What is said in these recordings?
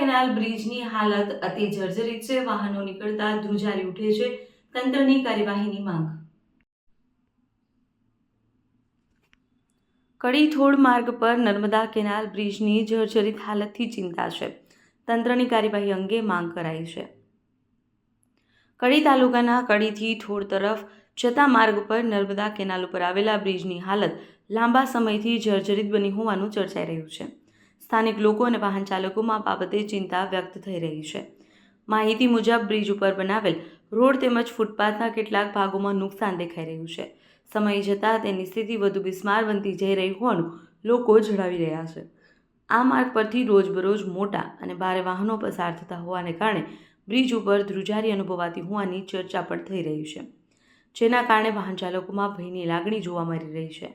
Canal બ્રિજની હાલત અતિ જર્જરિત છે। વાહનો નીકળતા ધ્રુજારી ઉઠે છે। તંત્રની કાર્યવાહીની માંગ। કડી-થોડ માર્ગ પર નર્મદા કેનાલ બ્રિજની જર્જરિત હાલતથી ચિંતા છે। તંત્રની કાર્યવાહી અંગે માંગ કરાઈ છે। કડી તાલુકાના કડીથી થોડ તરફ જતા માર્ગ પર નર્મદા કેનાલ ઉપર આવેલા બ્રિજની હાલત લાંબા સમયથી જર્જરિત બની હોવાનું ચર્ચાઈ રહ્યું છે। સ્થાનિક લોકો અને વાહન ચાલકોમાં બાબતે ચિંતા વ્યક્ત થઈ રહી છે। માહિતી મુજબ બ્રિજ ઉપર બનાવેલ રોડ તેમજ ફૂટપાથના કેટલાક ભાગોમાં નુકસાન દેખાઈ રહ્યું છે। સમય જતાં તેની સ્થિતિ વધુ બિસ્માર બનતી જઈ રહી હોવાનું લોકો જણાવી રહ્યા છે। આ માર્ગ પરથી રોજબરોજ મોટા અને ભારે વાહનો પસાર થતા હોવાને કારણે બ્રિજ ઉપર ધ્રુજારી અનુભવાતી હોવાની ચર્ચા પણ થઈ રહી છે, જેના કારણે વાહન ચાલકોમાં ભયની લાગણી જોવા મળી રહી છે।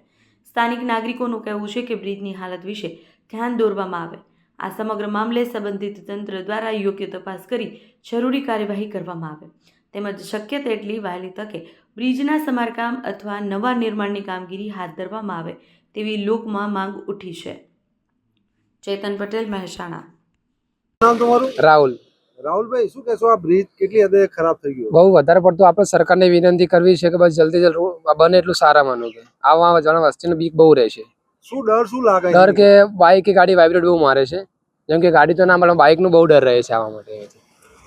સ્થાનિક નાગરિકોનું કહેવું છે કે બ્રિજની હાલત વિશે ધ્યાન દોરવામાં આવે। આ સમગ્ર મામલે સંબંધિત તંત્ર દ્વારા યોગ્ય તપાસ કરી જરૂરી કાર્યવાહી કરવામાં આવે તેમજ શક્ય તેટલી વહેલી તકે બ્રિજના સમારકામ અથવા નવા નિર્માણની કામગીરી હાથ ધરવામાં આવે તેવી લોકમાં માંગ ઉઠી છે। ચેતન પટેલ, મહેસાણા। નામ તમારું? રાહુલ। રાહુલભાઈ, શું કહેશો? આ બ્રિજ કેટલી હદે ખરાબ થઈ ગયો? બહુ વધારે પડતું આપણે સરકારને વિનંતી કરવી છે કે બસ જલ્દી જલ્દી બને એટલું સારામાંનું કે આવા જણ વસ્તીને બીક બહુ રહે છે। શું ડર શું લાગે? ડર કે બાઇક કે ગાડી વાઇબ્રેટ બહુ મારે છે। જેમ કે ગાડી તો ના મળે, બાઇકનું બહુ ડર રહે છે આવા માટે।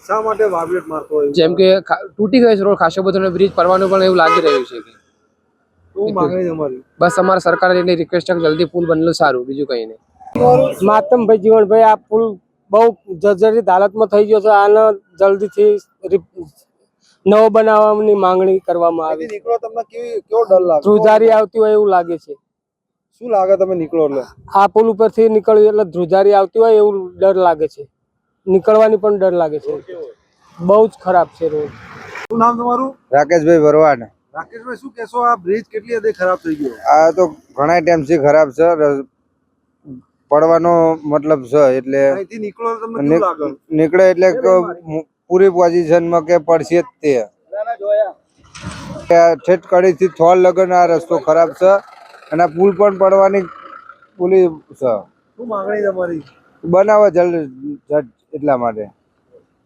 શા માટે વાઇબ્રેટ મારતો હોય? જેમ કે તૂટી ગયો છે રોડ ખાસો બધો, બ્રિજ પડવાનું પણ એવું લાગી રહ્યું છે કે શું માંગણી તમારી? બસ અમારે સરકારે એટલી રિક્વેસ્ટ છે કે જલ્દી પુલ બનેલું સારું, બીજું કંઈ નહીં। માતમભાઈ જીવણભાઈ, આ પુલ બહુ જર્જરિત હાલતમાં થઈ ગયો છે। આને જલ્દીથી નવો બનાવવાની માંગણી કરવામાં આવી। નીકળો તમને કેવો ડર લાગે? ધ્રુજારી આવતી હોય એવું લાગે છે। શું લાગે તમે નીકળો એટલે? આ પુલ ઉપરથી નીકળ્યું એટલે ધ્રુજારી આવતી હોય એવું ડર લાગે છે। નીકળવાની પણ ડર લાગે છે। બહુ જ ખરાબ છે રોડ। શું નામ તમારું? રાકેશભાઈ ભરવાડ। રાકેશભાઈ, શું કહેશો? આ બ્રિજ કેટલી હદે ખરાબ થઈ ગયો? આ તો ઘણા ટાઈમથી ખરાબ છે, પડવાનો મતલબ છે એટલે અહીંથી નીકળો તમને કેવું લાગે? નીકળે એટલે પૂરી પોઝિશનમાં કે પડશે જ તે। ઠેઠ કડીથી થોડ લગન આ રસ્તો ખરાબ છે અને પુલ પણ પડવાની પુલી છે। શું માંગણી તમારી? બનાવો જલ્દ એટલા માટે।